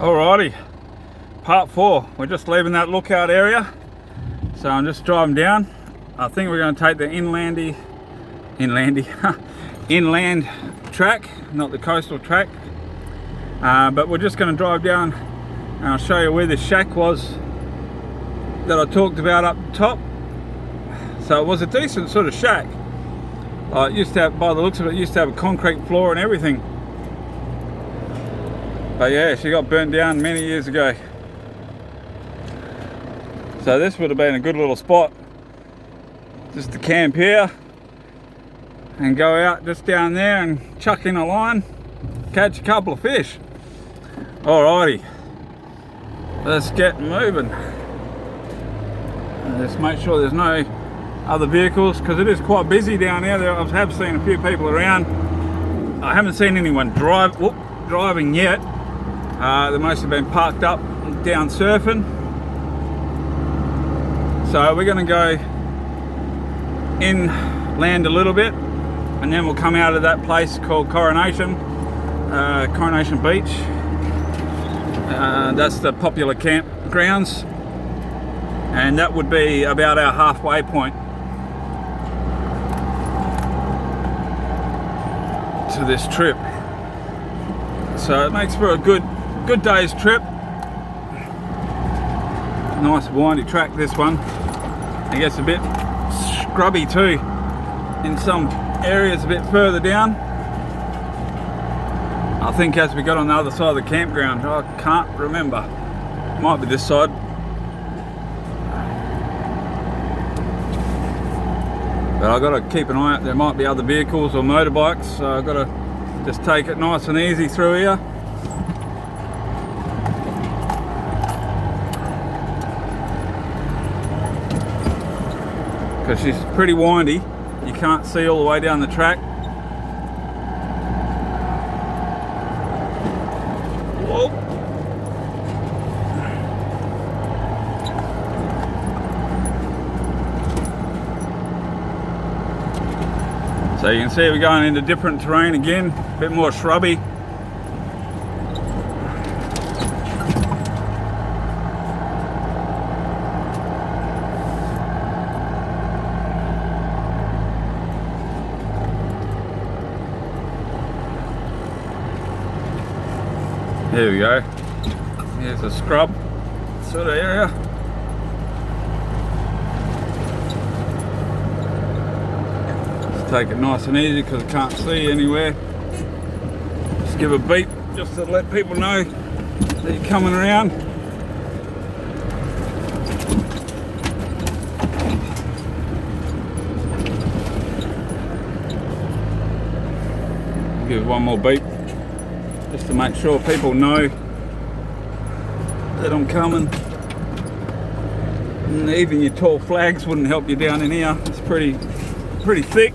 Alrighty, part 4. We're just leaving that lookout area, so I'm just driving down. I think we're going to take the inland track, not the coastal track, but we're just going to drive down and I'll show you where this shack was that I talked about up top. So it was a decent sort of shack. It used to have, by the looks of it, used to have a concrete floor and everything. But yeah, she got burnt down many years ago. So this would have been a good little spot just to camp here and go out just down there and chuck in a line, catch a couple of fish. Alrighty, let's get moving. Just make sure there's no other vehicles, because it is quite busy down here. I have seen a few people around. I haven't seen anyone driving yet. They must have been parked up down surfing. So we're going to go inland a little bit, and then we'll come out of that place called Coronation Beach. That's the popular campgrounds, and that would be about our halfway point to this trip. So it makes for a good day's trip. Nice windy track, this one. It gets a bit scrubby too in some areas a bit further down. I think as we got on the other side of the campground, I can't remember. Might be this side. But I've got to keep an eye out. There might be other vehicles or motorbikes, so I've got to just take it nice and easy through here. Because she's pretty windy. You can't see all the way down the track. Whoa. So you can see we're going into different terrain again, a bit more shrubby. Here we go. Here's a scrub sort of area. Just take it nice and easy because I can't see anywhere. Just give a beep just to let people know that you're coming around. Give one more beep, just to make sure people know that I'm coming. And even your tall flags wouldn't help you down in here. It's pretty thick.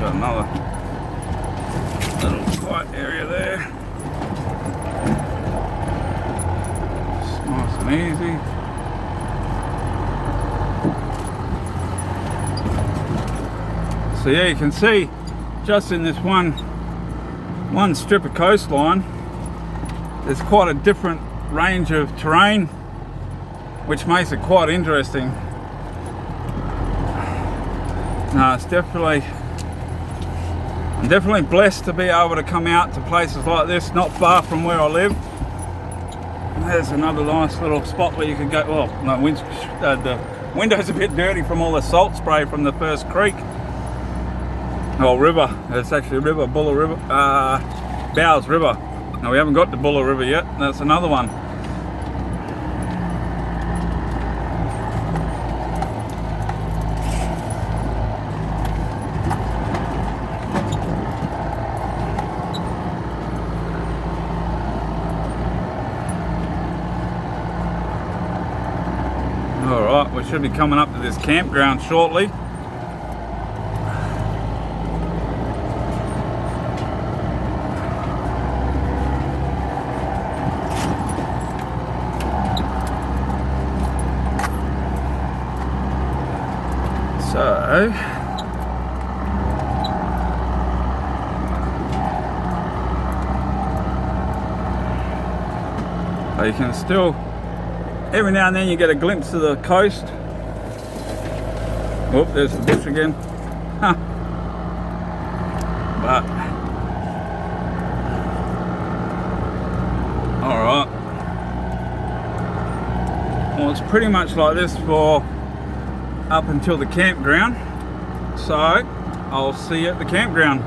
Another little quiet area there. It's nice and easy. So yeah, you can see just in this one strip of coastline, there's quite a different range of terrain, which makes it quite interesting. No, it's I'm definitely blessed to be able to come out to places like this, not far from where I live. There's another nice little spot where you can go. Well, no, the window's a bit dirty from all the salt spray from the first creek. Oh, river. It's actually a river, Buller River, Bowes River. No, we haven't got to Buller River yet. That's another one. Alright, we should be coming up to this campground shortly. So you can still, every now and then you get a glimpse of the coast. Whoop, there's the bush again. Huh. But alright. Well, it's pretty much like this for up until the campground. So I'll see you at the campground.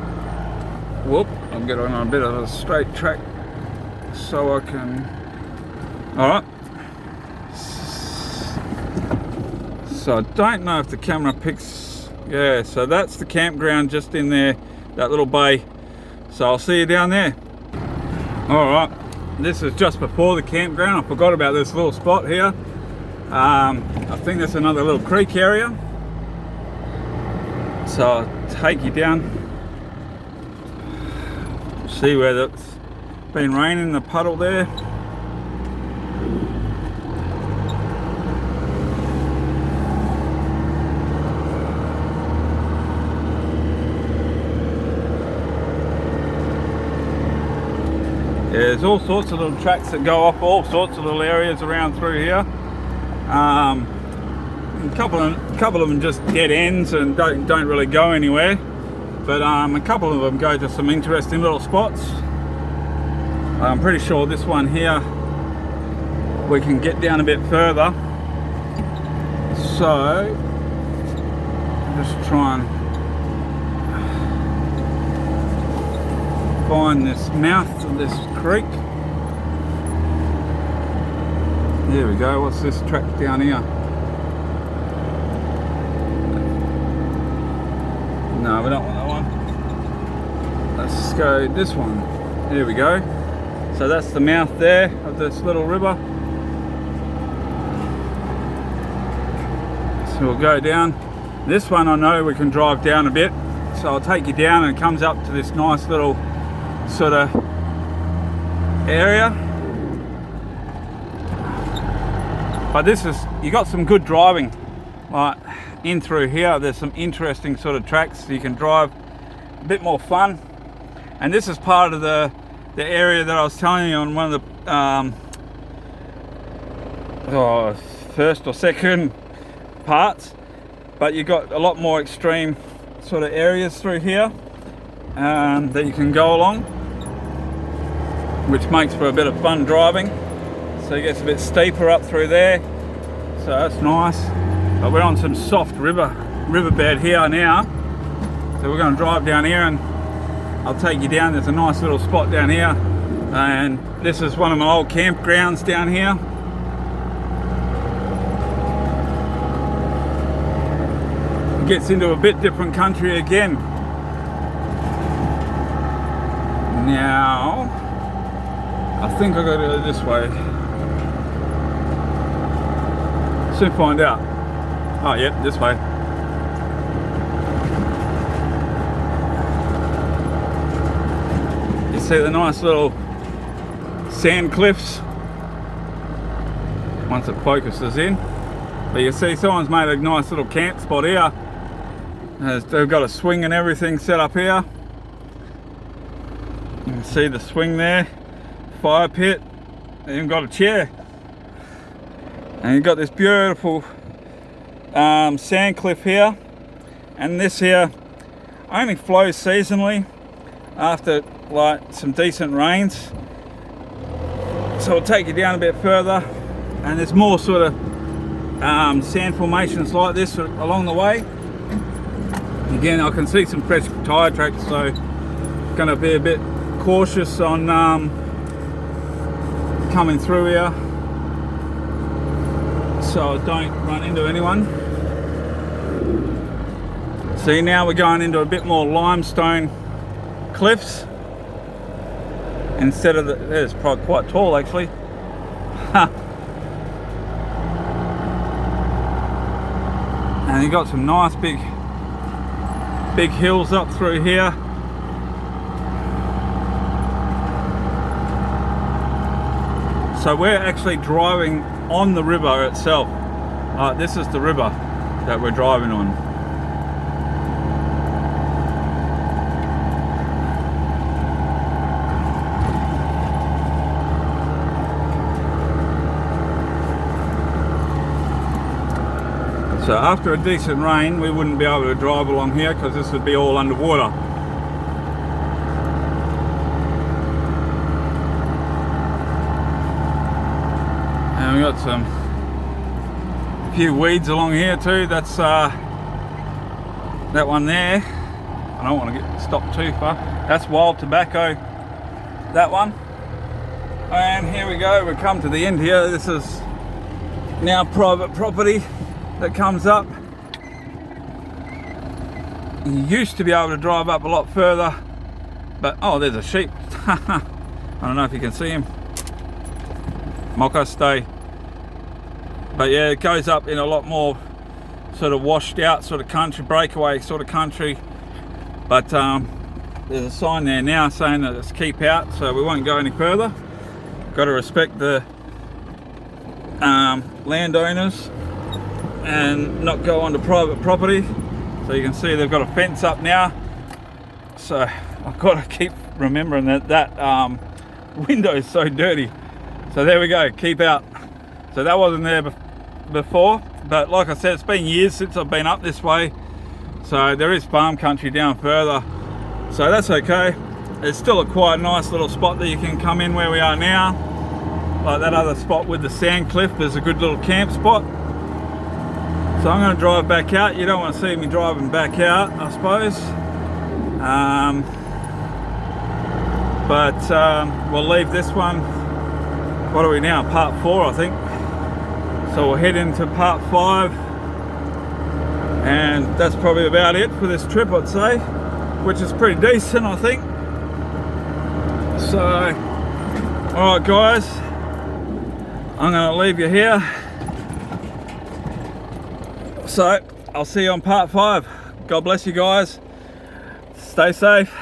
Whoop, I'll get on a bit of a straight track so I can. Alright, so I don't know if the camera picks, yeah, so that's the campground just in there, that little bay. So I'll see you down there. Alright, this is just before the campground. I forgot about this little spot here. I think that's another little creek area. So I'll take you down, see where it's been raining, the puddle there. There's all sorts of little tracks that go off all sorts of little areas around through here. A couple of them just dead ends and don't really go anywhere. But a couple of them go to some interesting little spots. I'm pretty sure this one here we can get down a bit further. So just try and find this mouth of this creek. There we go. What's this track down here? No, we don't want that one. Let's go this one. There we go. So that's the mouth there of this little river. So we'll go down. This one I know we can drive down a bit. So I'll take you down and it comes up to this nice little sort of area. But this is, you got some good driving like in through here. There's some interesting sort of tracks you can drive, a bit more fun. And this is part of the area that I was telling you on one of the first or second parts. But you got a lot more extreme sort of areas through here that you can go along, which makes for a bit of fun driving. So it gets a bit steeper up through there, so that's nice. But we're on some soft riverbed here now, so we're going to drive down here and I'll take you down. There's a nice little spot down here, and this is one of my old campgrounds down here. It gets into a bit different country again. Now I think I got to go this way. Soon find out. Oh, yep, this way. You see the nice little sand cliffs once it focuses in. But you see someone's made a nice little camp spot here. They've got a swing and everything set up here. You can see the swing there, fire pit, and you've got a chair. And you've got this beautiful sand cliff here. And this here only flows seasonally after like some decent rains. So I'll take you down a bit further, and there's more sort of sand formations like this along the way. Again, I can see some fresh tyre tracks, so going to be a bit cautious on coming through here, so I don't run into anyone. See, now we're going into a bit more limestone cliffs instead of it's probably quite tall actually. And you got some nice big hills up through here. So we're actually driving on the river itself. This is the river that we're driving on. So after a decent rain, we wouldn't be able to drive along here because this would be all underwater. And we got a few weeds along here too. That's that one there. I don't want to get stopped too far. That's wild tobacco, that one. And here we go, we've come to the end here. This is now private property that comes up. You used to be able to drive up a lot further, but oh, there's a sheep. I don't know if you can see him. Moko stay. But yeah, it goes up in a lot more sort of washed out sort of country, breakaway sort of country. But there's a sign there now saying that it's keep out, so we won't go any further. Got to respect the landowners and not go onto private property. So you can see they've got a fence up now. So I've got to keep remembering that window is so dirty. So there we go, keep out. So that wasn't there before, but like I said, it's been years since I've been up this way. So there is farm country down further. So that's okay. It's still a quite nice little spot that you can come in where we are now. Like that other spot with the sand cliff, there's a good little camp spot. So I'm going to drive back out. You don't want to see me driving back out, I suppose. But we'll leave this one. What are we now? Part 4, I think. So we'll head into part 5. And that's probably about it for this trip, I'd say. Which is pretty decent, I think. So, alright guys. I'm going to leave you here. So, I'll see you on part 5. God bless you guys. Stay safe.